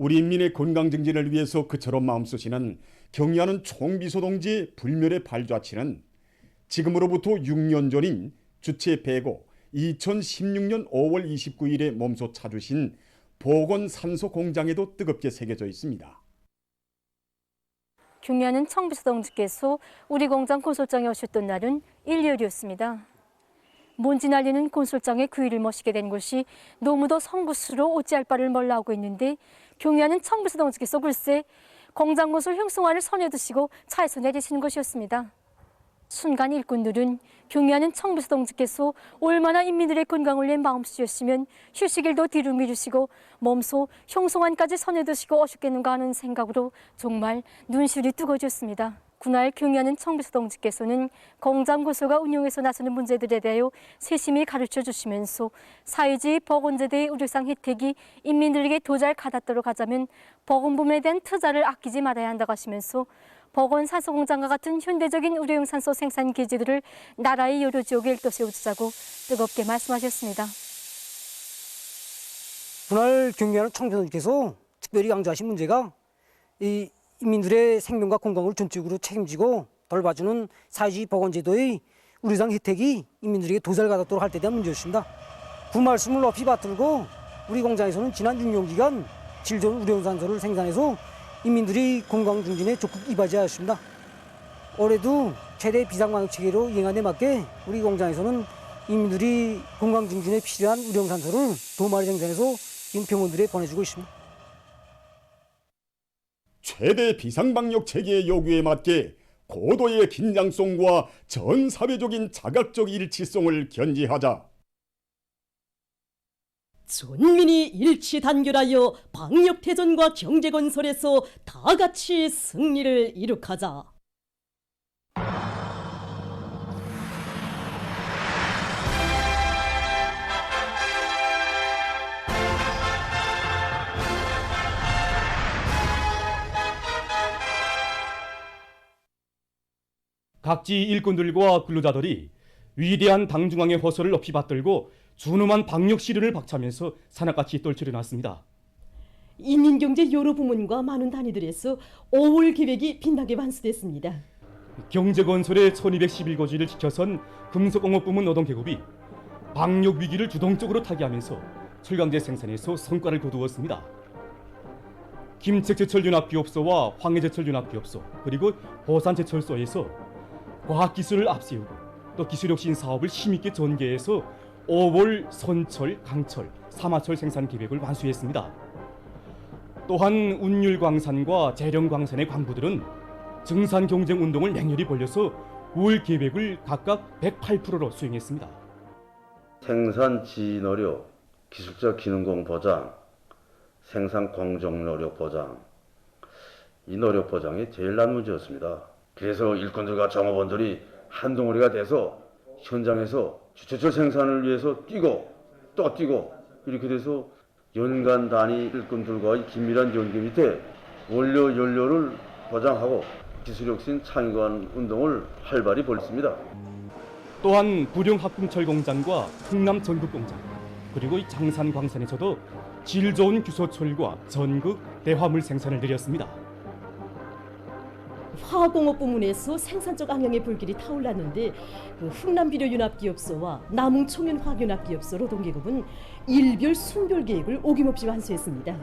우리 인민의 건강 증진을 위해서 그처럼 마음쓰시는 경의하는 총비서동지 불멸의 발자취는 지금으로부터 6년 전인 주체 105 2016년 5월 29일에 몸소 찾으신 보건산소 공장에도 뜨겁게 새겨져 있습니다. 경의하는 총비서동지께서 우리 공장 건설장에 오셨던 날은 일요일이었습니다. 먼지 날리는 건설장에 그 일을 모시게 된 것이 너무도 성구스로 어찌할 바를 몰라 하고 있는데 경의하는 총비서동지께서 글쎄 공장 건설 형성화를 손에 드시고 차에서 내리시는 것이었습니다. 순간 일꾼들은 경의하는 총비서동지께서 얼마나 인민들의 건강을 위해 마음쓰셨으면 휴식일도 뒤로 미루시고 몸소 형성안까지 손에 드시고 오셨겠는가 하는 생각으로 정말 눈시울이 뜨거워졌습니다. 그날 경의하는 총비서동지께서는 공장 건설과 운영에서 나서는 문제들에 대하여 세심히 가르쳐 주시면서 사회주의 보건제도의 의료상 혜택이 인민들에게 더 잘 가닿도록 하자면 보건부문에 대한 투자를 아끼지 말아야 한다고 하시면서 보건산소공장과 같은 현대적인 의료용 산소 생산 기지들을 나라의 여러 지역에 일도세워주자고 뜨겁게 말씀하셨습니다. 그날 경의하는 총비서동지께서 특별히 강조하신 문제가 이 인민들의 생명과 건강을 전적으로 책임지고 돌봐주는 사회주의 보건제도의 의료상 혜택이 인민들에게 더 잘 가닿도록 할 때 대한 문제였습니다. 그 말씀을 높이 받들고 우리 공장에서는 지난 6년 기간 질 좋은 의료용 산소를 생산해서 인민들이 건강 증진에 적극 이바지하였습니다. 올해도 최대 비상방역 체계로 이행한 데 맞게 우리 공장에서는 인민들이 건강 증진에 필요한 의료용 산소를 더 많이 생산해서 지금 병원들에 보내주고 있습니다. 최대 비상방역 체계의 요구에 맞게 고도의 긴장성과 전 사회적인 자각적 일치성을 견지하자. 전민이 일치 단결하여 방역태전과 경제건설에서 다 같이 승리를 이룩하자. 각지 일꾼들과 근로자들이 위대한 당중앙의 호소를 높이 받들고 준엄한 방역 시련을 박차면서 산악같이 떨쳐려놨습니다. 인민경제 여러 부문과 많은 단위들에서 5월 계획이 빛나게 완수됐습니다. 경제건설의 1211고지를 지켜선 금속공업부문 노동계급이 방역 위기를 주동적으로 타개하면서 철강제 생산에서 성과를 거두었습니다. 김책제철윤합기업소와 황해제철윤합기업소 그리고 보산제철소에서 과학기술을 앞세우고 또 기술혁신 사업을 힘있게 전개해서 5월 선철, 강철, 사마철 생산 계획을 완수했습니다. 또한 운율광산과 재령광산의 광부들은 증산경쟁운동을 맹렬히 벌여서 월 계획을 각각 108%로 수행했습니다. 생산 지노력, 기술적 기능공 보장, 생산 공정 노력 보장, 이 노력 보장이 제일 난 문제였습니다. 그래서 일꾼들과 종업원들이 한 덩어리가 돼서 현장에서 주철 생산을 위해서 뛰고 또 뛰고 이렇게 돼서 연간 단위 일꾼들과의 긴밀한 연계 밑에 원료 연료를 보장하고 기술혁신 창의관 운동을 활발히 벌였습니다. 또한 부령합금철 공장과 흥남 전극공장 그리고 이 장산광산에서도 질 좋은 규소철과 전극, 대화물 생산을 늘렸습니다. 화공업 부문에서 생산적 악량의 불길이 타올랐는데 흥남비료윤합기업소와 남웅청윤화학윤합기업소 노동계급은 일별 순별 계획을 어김없이 완수했습니다.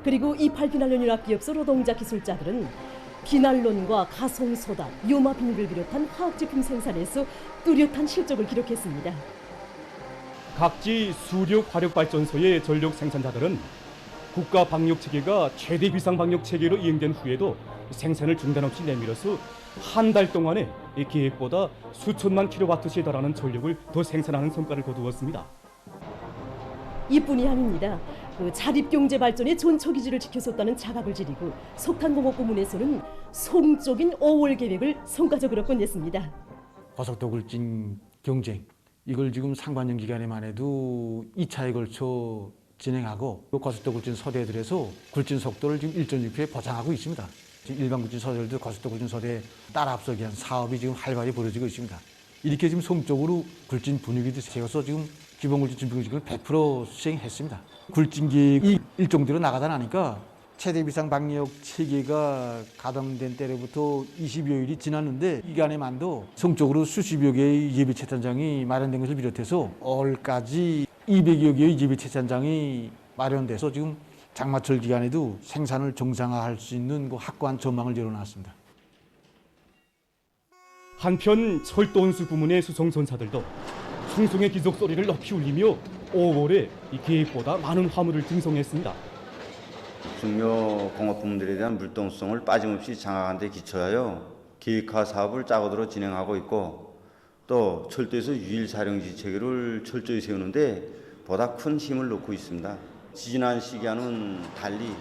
그리고 이 팔피날론윤합기업소 노동자 기술자들은 비날론과 가송소다, 요마 비닐을 비롯한 화학제품 생산에서 뚜렷한 실적을 기록했습니다. 각지 수력 화력발전소의 전력 생산자들은 국가 방역 체계가 최대 비상 방역 체계로 이행된 후에도 생산을 중단 없이 내밀어서 한 달 동안에 이 계획보다 수천만 킬로와트시에 달하는 전력을 더 생산하는 성과를 거두었습니다. 이뿐이 아닙니다. 자립경제 발전의 전초기지를 지켜섰다는 자각을 지니고 석탄공업 부문에서는 성적인 5월 계획을 성과적으로 끝냈습니다. 고속도굴진 경쟁 이걸 지금 상반년 기간에만 해도 2차에 걸쳐 진행하고 고속도굴진 서대들에서 굴진 속도를 지금 1.6회 보장하고 있습니다. 지금 일반 굴진 서대들도 고속도굴진 서대에 따라 앞서기 위한 사업이 지금 활발히 벌어지고 있습니다. 이렇게 지금 성적으로 굴진 분위기도 세워서 지금 기본 굴진 준비 공식을 100% 수행했습니다. 굴진 계획이 일정대로 나가다 나니까 최대 비상 방역 체계가 가동된 때로부터 20여일이 지났는데 이 기간에만도 성적으로 수십여 개의 예비 채산장이 마련된 것을 비롯해서 올까지 200여 개의 예비 채산장이 마련돼서 지금 장마철 기간에도 생산을 정상화할 수 있는 그 확고한 전망을 열어놨습니다. 한편 철도운수 부문의 수송선사들도 충송의 기적 소리를 높이 울리며 5월에 이 계획보다 많은 화물을 증송했습니다. 중요 공업 부문들에 대한 물동 수송을 빠짐없이 장악하는 데 기초하여 계획화 사업을 짜고들어 진행하고 있고, 또 철도에서 유일 사령지 체계를 철저히 세우는데 보다 큰 힘을 놓고 있습니다. 지난 시기와는 달리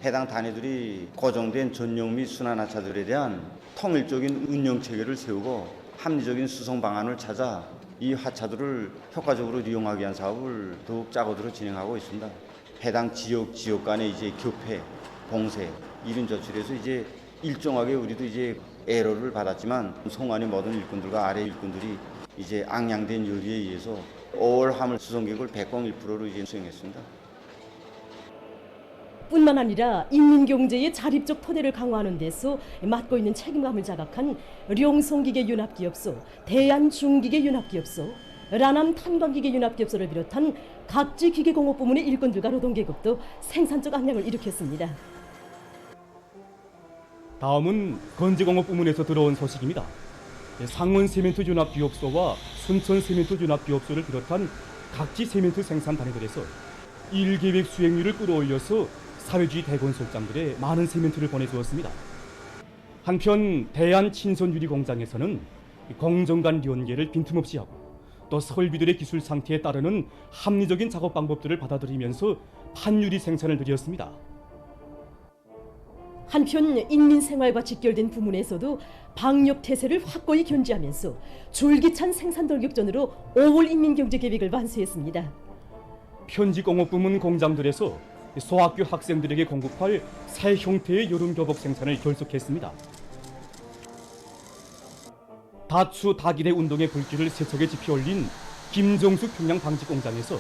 해당 단위들이 고정된 전용 및 순환 하차들에 대한 통일적인 운영 체계를 세우고 합리적인 수송 방안을 찾아 이 하차들을 효과적으로 이용하기 위한 사업을 더욱 짜고들어 진행하고 있습니다. 해당 지역 간의 이제 교폐, 봉쇄 이런 조치에서 이제 일정하게 우리도 이제 에러를 받았지만 송안의 모든 일꾼들과 아래 일꾼들이 이제 앙양된 요리에 의해서 5월 화물 수송 계획을 101%로 이제 수행했습니다. 뿐만 아니라 인민경제의 자립적 토대를 강화하는 데서 맡고 있는 책임감을 자각한 룡송기계윤합기업소, 대한중기계윤합기업소, 라남 탄광기계윤합기업소를 비롯한 각지 기계공업 부문의 일꾼들과 노동계급도 생산적 악량을 일으켰습니다. 다음은 건재공업 부문에서 들어온 소식입니다. 상원 세멘트 윤합기업소와 순천 세멘트 윤합기업소를 비롯한 각지 세멘트 생산 단위들에서 일계획 수행률을 끌어올려서 사회주의 대건설장들의 많은 세멘트를 보내주었습니다. 한편 대한친선유리공장에서는 공정 간 연계를 빈틈없이 하고 또 설비들의 기술 상태에 따르는 합리적인 작업 방법들을 받아들이면서 판유리 생산을 늘렸습니다. 한편 인민생활과 직결된 부문에서도 방역 태세를 확고히 견지하면서 줄기찬 생산 돌격전으로 5월 인민경제계획을 완수했습니다. 편지공업 부문 공장들에서 소학교 학생들에게 공급할 새 형태의 여름교복 생산을 결속했습니다. 다추 다기대 운동의 불길을 세척에 지펴올린 김정숙 평양방직공장에서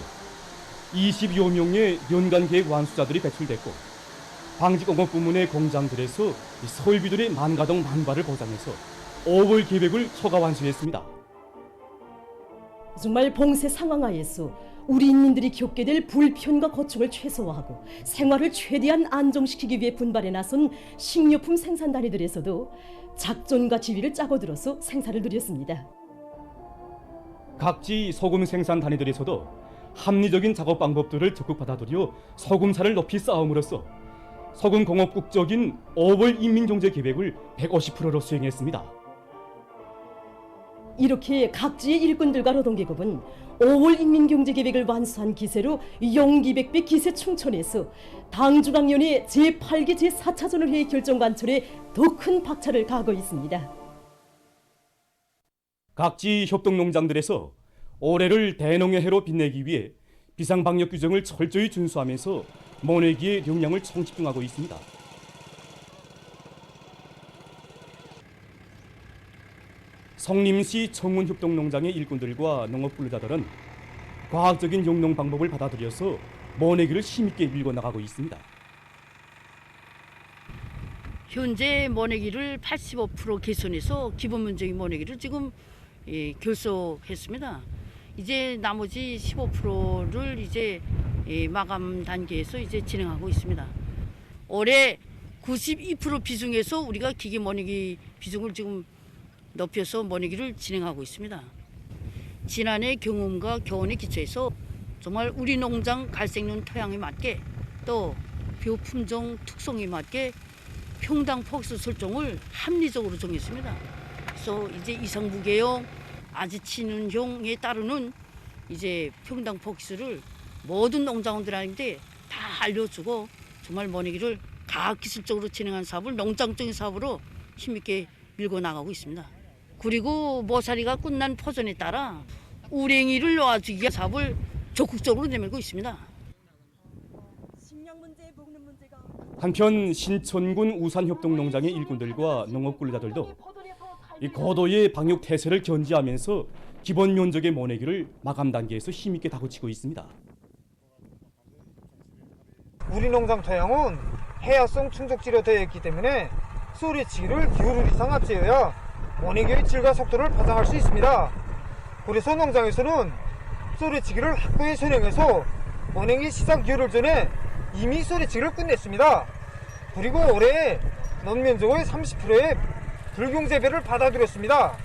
20여 명의 연간계획 완수자들이 배출됐고, 방직공업 부문의 공장들에서 설비들의 만가동 만발을 보장해서 5월 계획을 초과 완수했습니다. 정말 봉쇄 상황하에서 우리 인민들이 겪게 될 불편과 고충을 최소화하고 생활을 최대한 안정시키기 위해 분발에 나선 식료품 생산 단위들에서도 작전과 지휘를 짜고 들어서 생산을 늘렸습니다. 각지 소금 생산 단위들에서도 합리적인 작업 방법들을 적극 받아들여 소금사를 높이 쌓음으로써 소금 공업 국적인 5월 인민경제 계획을 150%로 수행했습니다. 이렇게 각지의 일꾼들과 노동계급은 5월 인민경제계획을 완수한 기세로 용기백배 기세 충천해서 당중앙위원회 제8기 제4차전을 회의 결정 관철에 더 큰 박차를 가하고 있습니다. 각지 협동농장들에서 올해를 대농의 해로 빛내기 위해 비상방역 규정을 철저히 준수하면서 모내기의 역량을 총집중하고 있습니다. 성림시 청운협동농장의 일꾼들과 농업분류자들은 과학적인 용농 방법을 받아들여서 모내기를 힘있게 밀고 나가고 있습니다. 현재 모내기를 85% 개선해서 기본 문제인 모내기를 지금 결속했습니다. 이제 나머지 15%를 이제 마감 단계에서 이제 진행하고 있습니다. 올해 92% 비중에서 우리가 기계 모내기 비중을 지금 높여서 모내기를 진행하고 있습니다. 지난해 경험과 교훈에 기초해서 정말 우리 농장 갈색눈 토양에 맞게 또 벼 품종 특성에 맞게 평당 폭수 설정을 합리적으로 정했습니다. 그래서 이제 이상부계형, 아지치는형에 따르는 이제 평당 폭수를 모든 농장원들한테 다 알려주고 정말 모내기를 과학기술적으로 진행한 사업을 농장적인 사업으로 힘있게 밀고 나가고 있습니다. 그리고 모사리가 끝난 포전에 따라 우랭이를 놓아주기 위한 사업을 적극적으로 내밀고 있습니다. 한편 신천군 우산협동농장의 일꾼들과 농업분류자들도 이 고도의 방역 태세를 견지하면서 기본 면적의 모내기를 마감 단계에서 힘있게 다그치고 있습니다. 우리 농장 토양은 해야성 충족지로 되어 있기 때문에 소리치기를 기울을 이상 앞세워야 원액의 질과 속도를 보장할 수 있습니다. 그래서 농장에서는 소리치기를 확고히 선행해서 원액의 시장 기울을 전에 이미 소리치기를 끝냈습니다. 그리고 올해 논면적의 30%의 불경재배를 받아들였습니다.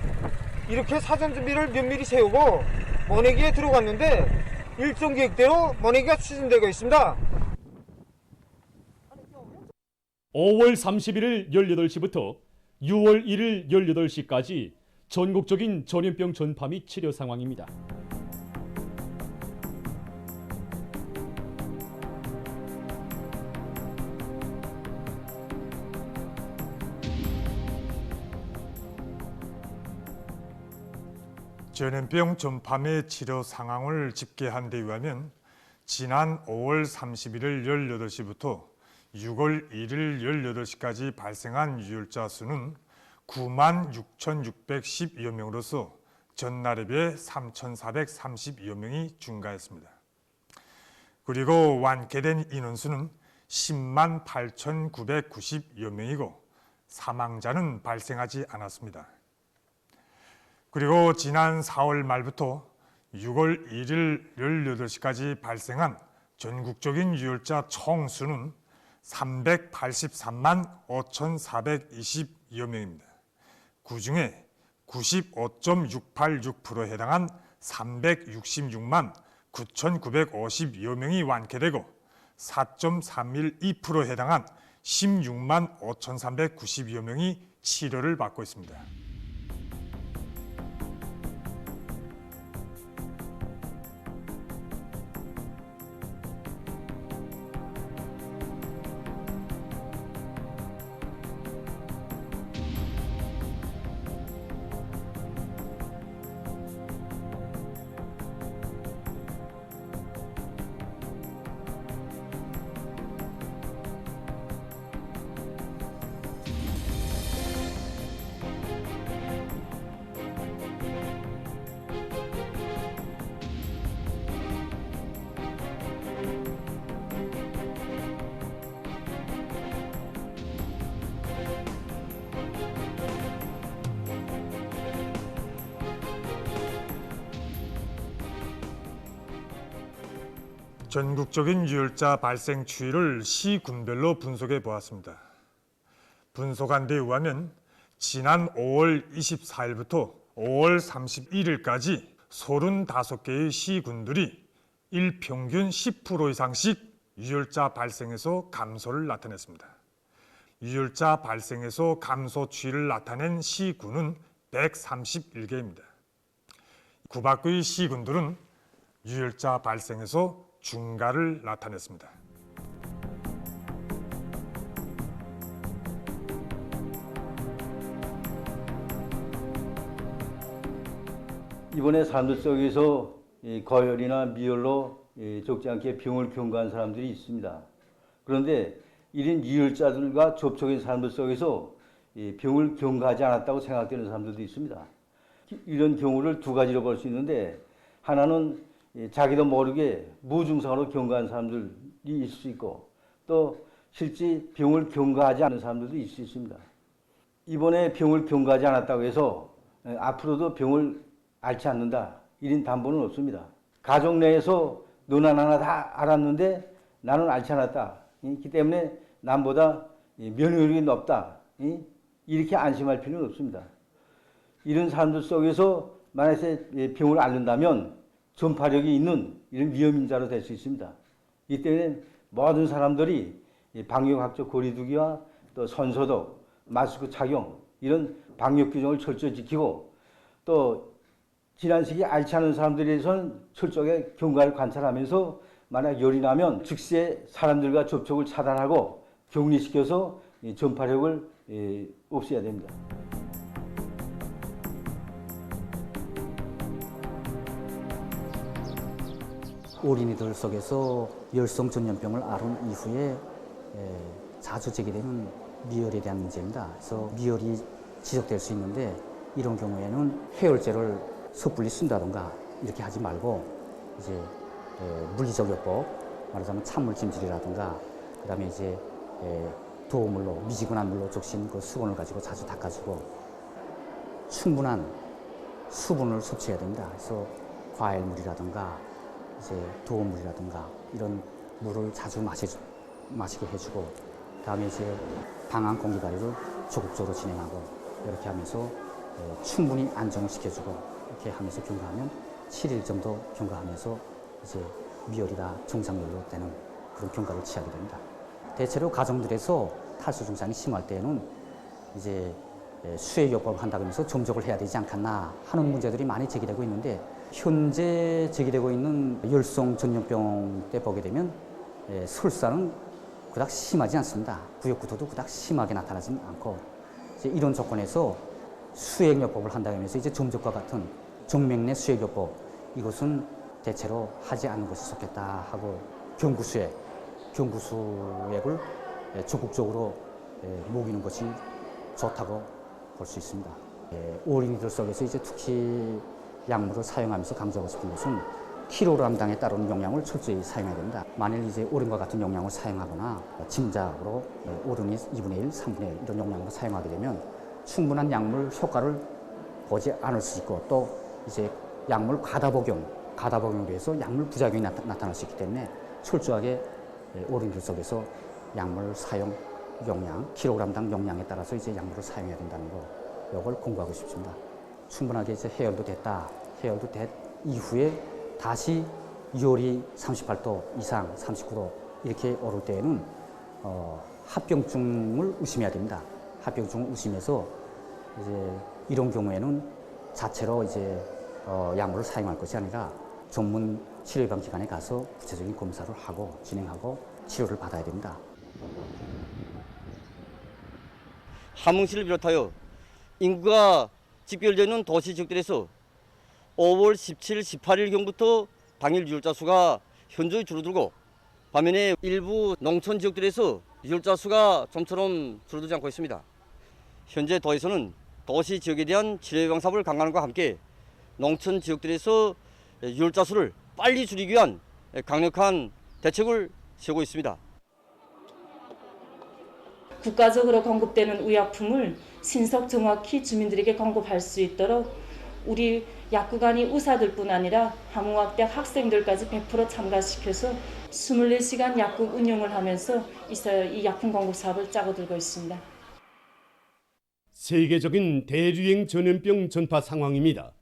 이렇게 사전 준비를 면밀히 세우고 원액기에 들어갔는데 일정 계획대로 원액기가 추진되고 있습니다. 5월 31일 18시부터 6월 1일 18시까지 전국적인 전염병 전파 및 치료 상황입니다. 전염병 전파 및 치료 상황을 집계한 데 의하면 지난 5월 31일 18시부터 6월 1일 18시까지 발생한 유혈자 수는 96,610여 명으로서 전날에 비해 3,432여 명이 증가했습니다. 그리고 완쾌된 인원수는 10만 8,990여 명이고 사망자는 발생하지 않았습니다. 그리고 지난 4월 말부터 6월 1일 18시까지 발생한 전국적인 유혈자 총수는 383만 5,420여 명입니다. 그중에 95.686%에 해당한 366만 9,950여 명이 완쾌되고 4.312%에 해당한 16만 5,390여 명이 치료를 받고 있습니다. 전국적인 유혈자 발생 추이를 시군별로 분석해 보았습니다. 분석한 데 의하면 지난 5월 24일부터 5월 31일까지 35개의 시군들이 일평균 10% 이상씩 유혈자 발생에서 감소를 나타냈습니다. 유혈자 발생에서 감소 추이를 나타낸 시군은 131개입니다. 그 밖의 시군들은 유혈자 발생에서 증가를 나타냈습니다. 이번에 사람들 속에서 거열이나 미열로 적지 않게 병을 경과한 사람들이 있습니다. 그런데 이런 유혈자들과 접촉한 사람들 속에서 병을 경과하지 않았다고 생각되는 사람들도 있습니다. 이런 경우를 두 가지로 볼 수 있는데, 하나는 자기도 모르게 무증상으로 경과한 사람들이 있을 수 있고, 또 실제 병을 경과하지 않은 사람들도 있을 수 있습니다. 이번에 병을 경과하지 않았다고 해서 앞으로도 병을 앓지 않는다, 이런 담보는 없습니다. 가족 내에서 너나 나나 다 알았는데 나는 앓지 않았다, 그렇기 때문에 남보다 면역력이 높다, 이렇게 안심할 필요는 없습니다. 이런 사람들 속에서 만약에 병을 앓는다면 전파력이 있는 이런 위험인자로 될 수 있습니다. 이 때문에 모든 사람들이 방역학적 거리두기와 또 손소독, 마스크 착용, 이런 방역 규정을 철저히 지키고, 또 지난 시기 앓지 않은 사람들에 대해서는 철저하게 경과를 관찰하면서 만약 열이 나면 즉시에 사람들과 접촉을 차단하고 격리시켜서 전파력을 없애야 됩니다. 어린이들 속에서 열성 전염병을 앓은 이후에 자주 제기되는 미열에 대한 문제입니다. 그래서 미열이 지속될 수 있는데, 이런 경우에는 해열제를 섣불리 쓴다던가 이렇게 하지 말고 이제 물리적요법, 말하자면 찬물 찜질이라든가, 그다음에 이제 도우물로 미지근한 물로 적신 그 수건을 가지고 자주 닦아주고 충분한 수분을 섭취해야 됩니다. 그래서 과일물이라든가 이제 도우물이라든가 이런 물을 자주 마시게 해주고 그다음에 이제 방안 공기 관리를 적극적으로 진행하고 이렇게 하면서 충분히 안정시켜주고 이렇게 하면서 경과하면 7일 정도 경과하면서 이제 미열이다 정상열로 되는 그런 경과를 취하게 됩니다. 대체로 가정들에서 탈수 증상이 심할 때에는 이제 수액요법을 한다고 하면서 점적을 해야 되지 않겠나 하는 문제들이 많이 제기되고 있는데 현재 제기되고 있는 열성 전염병 때 보게 되면 설사는 그닥 심하지 않습니다. 부역구토도 그닥 심하게 나타나지 않고 이제 이런 조건에서 수액요법을 한다고 하면서 이제 점적과 같은 정맥내 수액요법 이것은 대체로 하지 않는 것이 좋겠다 하고 경구수액을 적극적으로 먹이는 것이 좋다고 볼 수 있습니다. 어린이들 속에서 이제 특히 약물을 사용하면서 강조하고 싶은 것은 킬로그램당에 따르는 용량을 철저히 사용해야 됩니다. 만일 이제 어른과 같은 용량을 사용하거나 짐작으로 어른이 2분의 1, 3분의 1 이런 용량으로 사용하게 되면 충분한 약물 효과를 보지 않을 수 있고 또 이제 약물 과다복용으로 해서 약물 부작용이 나타날 수 있기 때문에 철저하게 어린이들 속에서 약물 사용 용량, 킬로그램당 용량에 따라서 이제 약물을 사용해야 된다는 거, 이걸 공부하고 싶습니다. 충분하게 이제 해열도 됐다, 해열도 됐 이후에 다시 열이 38도 이상, 39도 이렇게 오를 때에는 합병증을 의심해야 됩니다. 합병증을 의심해서 이제 이런 경우에는 자체로 이제 약물을 사용할 것이 아니라 전문 치료예방기관에 가서 구체적인 검사를 하고 진행하고 치료를 받아야 됩니다. 함흥시를 비롯하여 인구가 집결되어 있는 도시 지역들에서 5월 17, 18일경부터 당일 유혈자 수가 현저히 줄어들고 반면에 일부 농촌 지역들에서 유혈자 수가 좀처럼 줄어들지 않고 있습니다. 현재 도에서는 도시 지역에 대한 치료 예방 사업을 강화하는 것과 함께 농촌 지역들에서 유혈자 수를 빨리 줄이기 위한 강력한 대책을 세우고 있습니다. 국가적으로 공급되는 의약품을 신속 정확히 주민들에게 공급할 수 있도록 우리 약국안이 의사들뿐 아니라 함흥학대학 학생들까지 100% 참가시켜서 24시간 약국 운영을 하면서 이 약품 공급 사업을 짜고 들고 있습니다. 세계적인 대유행 전염병 전파 상황입니다.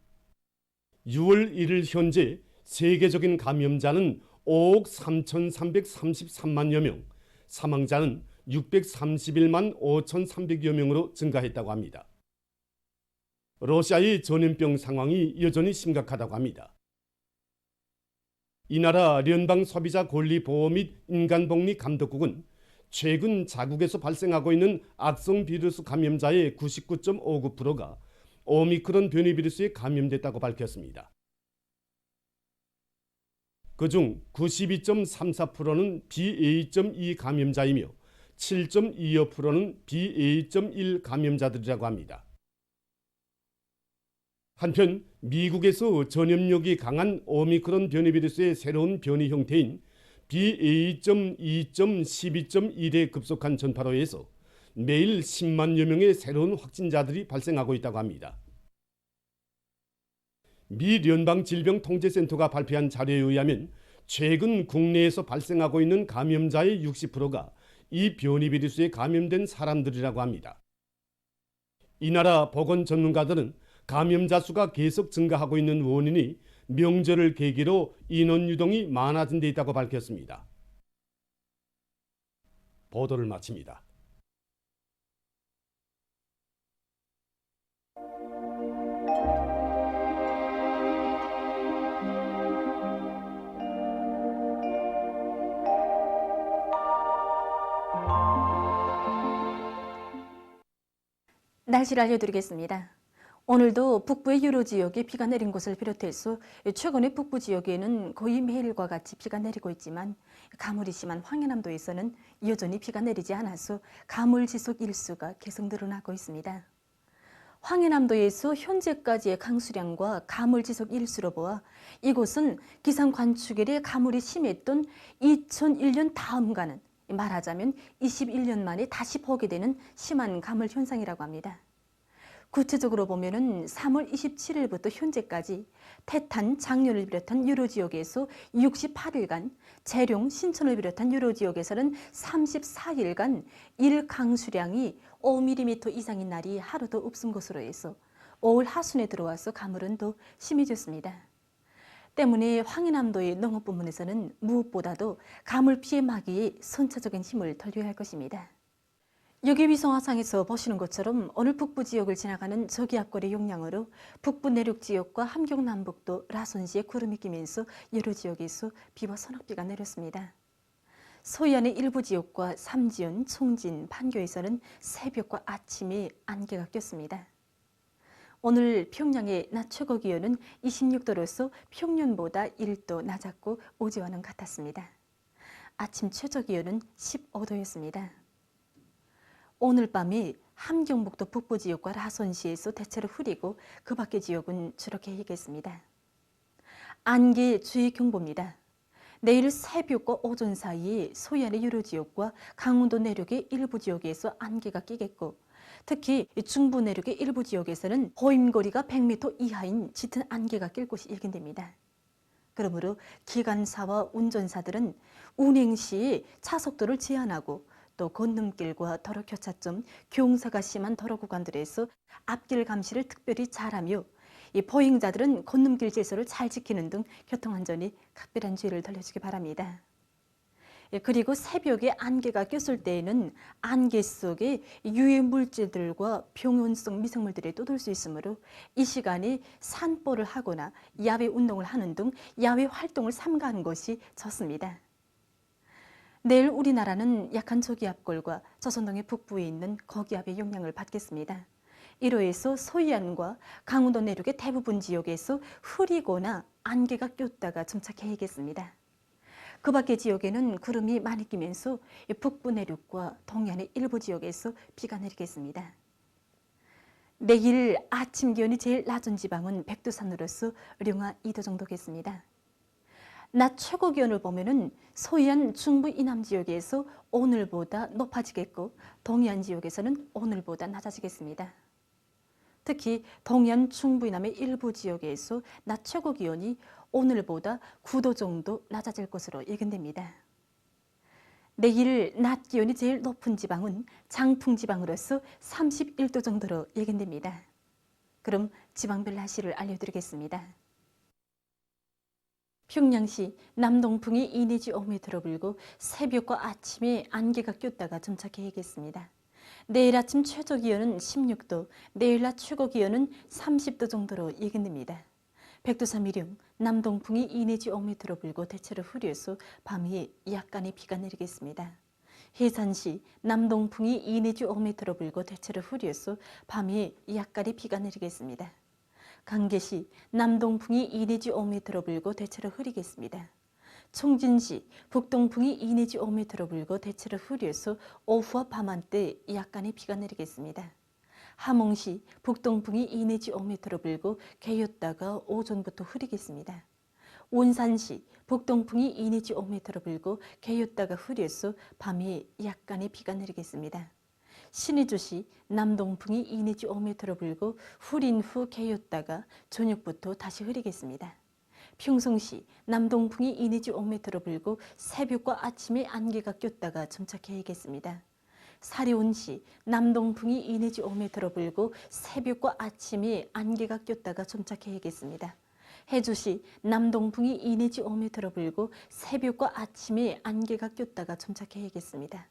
6월 1일 현재 세계적인 감염자는 5억 3,333만여 명, 사망자는 631만 5,300여 명으로 증가했다고 합니다. 러시아의 전염병 상황이 여전히 심각하다고 합니다. 이 나라聯邦소비자권리보호 및 인간복리감독국은 최근 자국에서 발생하고 있는 악성 비루스 감염자의 99.59%가 오미크론 변이 비루스에 감염됐다고 밝혔습니다. 그중 92.34%는 BA.2 감염자이며 7.25%는 BA.1 감염자들이라고 합니다. 한편 미국에서 전염력이 강한 오미크론 변이 비루스의 새로운 변이 형태인 BA.2.12.1에 급속한 전파로 해서 매일 10만여 명의 새로운 확진자들이 발생하고 있다고 합니다. 미 연방질병통제센터가 발표한 자료에 의하면 최근 국내에서 발생하고 있는 감염자의 60%가 이 변이 비루스에 감염된 사람들이라고 합니다. 이 나라 보건 전문가들은 감염자 수가 계속 증가하고 있는 원인이 명절을 계기로 인원 유동이 많아진 데 있다고 밝혔습니다. 보도를 마칩니다. 날씨를 알려드리겠습니다. 오늘도 북부의 여러 지역에 비가 내린 곳을 비롯해서 최근에 북부 지역에는 거의 매일과 같이 비가 내리고 있지만 가물이 심한 황해남도에서는 여전히 비가 내리지 않아서 가물 지속 일수가 계속 늘어나고 있습니다. 황해남도에서 현재까지의 강수량과 가물 지속 일수로 보아 이곳은 기상 관측일에 가물이 심했던 2001년 다음과는 말하자면 21년 만에 다시 보게 되는 심한 가물 현상이라고 합니다. 구체적으로 보면은 3월 27일부터 현재까지 태탄, 장년을 비롯한 유로 지역에서 68일간, 재룡, 신천을 비롯한 유로 지역에서는 34일간 일강수량이 5mm 이상인 날이 하루도 없은 것으로 해서 5월 하순에 들어와서 가물은 더 심해졌습니다. 때문에 황해남도의 농업부문에서는 무엇보다도 가물 피해 막이에 선차적인 힘을 들여야 할 것입니다. 여기 위성화상에서 보시는 것처럼 오늘 북부 지역을 지나가는 저기압골의 용량으로 북부 내륙 지역과 함경 남북도 라선시에 구름이 끼면서 여러 지역에서 비와 서낙비가 내렸습니다. 서해안의 일부 지역과 삼지연, 총진, 판교에서는 새벽과 아침에 안개가 꼈습니다. 오늘 평양의 낮 최고 기온은 26도로서 평년보다 1도 낮았고 어제와는 같았습니다. 아침 최저 기온은 15도였습니다. 오늘 밤에 함경북도 북부 지역과 라선시에서 대체로 흐리고 그 밖의 지역은 주로 개이겠습니다. 안개 주의경보입니다. 내일 새벽과 오전 사이에 서해안의 여러 지역과 강원도 내륙의 일부 지역에서 안개가 끼겠고 특히 중부 내륙의 일부 지역에서는 보임거리가 100m 이하인 짙은 안개가 낄 곳이 예견됩니다. 그러므로 기관사와 운전사들은 운행 시 차속도를 제한하고 또 건너길과 도로 교차점, 경사가 심한 도로 구간들에서 앞길 감시를 특별히 잘하며 이 보행자들은 건너길 질서를 잘 지키는 등 교통안전에 각별한 주의를 돌려주기 바랍니다. 그리고 새벽에 안개가 꼈을 때에는 안개 속에 유해 물질들과 병원성 미생물들이 떠돌 수 있으므로 이 시간에 산보를 하거나 야외 운동을 하는 등 야외 활동을 삼가하는 것이 좋습니다. 내일 우리나라는 약한 저기압골과 조선동해 북부에 있는 고기압의 영향을 받겠습니다. 이로 해서 서해안과 강원도 내륙의 대부분 지역에서 흐리거나 안개가 꼈다가 점차 개이겠습니다. 그 밖의 지역에는 구름이 많이 끼면서 북부 내륙과 동해안의 일부 지역에서 비가 내리겠습니다. 내일 아침 기온이 제일 낮은 지방은 백두산으로서 영하 2도 정도겠습니다. 낮 최고 기온을 보면은 서해안 중부 이남 지역에서 오늘보다 높아지겠고 동해안 지역에서는 오늘보다 낮아지겠습니다. 특히 동해안 중부 이남의 일부 지역에서 낮 최고 기온이 오늘보다 9도 정도 낮아질 것으로 예견됩니다. 내일 낮 기온이 제일 높은 지방은 장풍 지방으로서 31도 정도로 예견됩니다. 그럼 지방별 날씨를 알려드리겠습니다. 평양시 남동풍이 2 내지 5m로 불고 새벽과 아침에 안개가 꼈다가 점차 개이겠습니다. 내일 아침 최저 기온은 16도, 내일 낮 최고 기온은 30도 정도로 예견됩니다. 백두산 미령 남동풍이 2 내지 5m로 불고 대체로 흐려서 밤에 약간의 비가 내리겠습니다. 해산시 남동풍이 2 내지 5m로 불고 대체로 흐려서 밤에 약간의 비가 내리겠습니다. 강계시 남동풍이 2 내지 5m로 불고 대체로 흐리겠습니다. 총진시 북동풍이 2 내지 5m로 불고 대체로 흐려서 오후와 밤한때 약간의 비가 내리겠습니다. 함흥시 북동풍이 2 내지 5m로 불고 개였다가 오전부터 흐리겠습니다. 온산시 북동풍이 2 내지 5m로 불고 개였다가 흐려서 밤에 약간의 비가 내리겠습니다. 신의주시 남동풍이 2 내지 5m로 불고 흐린 후 개였다가 저녁부터 다시 흐리겠습니다. 평성시 남동풍이 2 내지 5m로 불고 새벽과 아침에 안개가 꼈다가 점차 개이겠습니다. 사리온시 남동풍이 2 내지 5m로 불고 새벽과 아침에 안개가 꼈다가 점차 개이겠습니다. 해주시 남동풍이 2 내지 5m로 불고 새벽과 아침에 안개가 꼈다가 점차 개이겠습니다.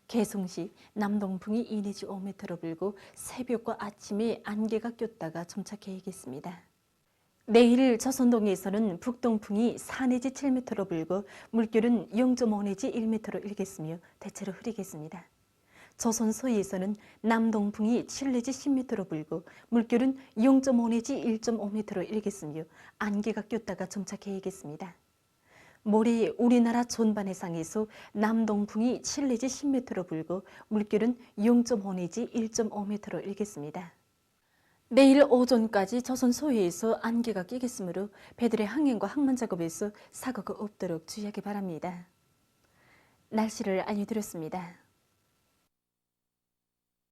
개성시 남동풍이 2 내지 5m로 불고 새벽과 아침에 안개가 꼈다가 점차 개이겠습니다. 내일 조선동해에서는 북동풍이 4 내지 7m로 불고 물결은 0.5 내지 1m로 일겠으며 대체로 흐리겠습니다. 조선 서해에서는 남동풍이 7 내지 10m로 불고 물결은 0.5 내지 1.5m로 일겠으며 안개가 꼈다가 점차 개이겠습니다. 모레 우리나라 전반 해상에서 남동풍이 7 내지 10m로 불고 물결은 0.5 내지 1.5m로 일겠습니다. 내일 오전까지 조선 서해에서 안개가 끼겠으므로 배들의 항행과 항만 작업에서 사고가 없도록 주의하기 바랍니다. 날씨를 알려드렸습니다.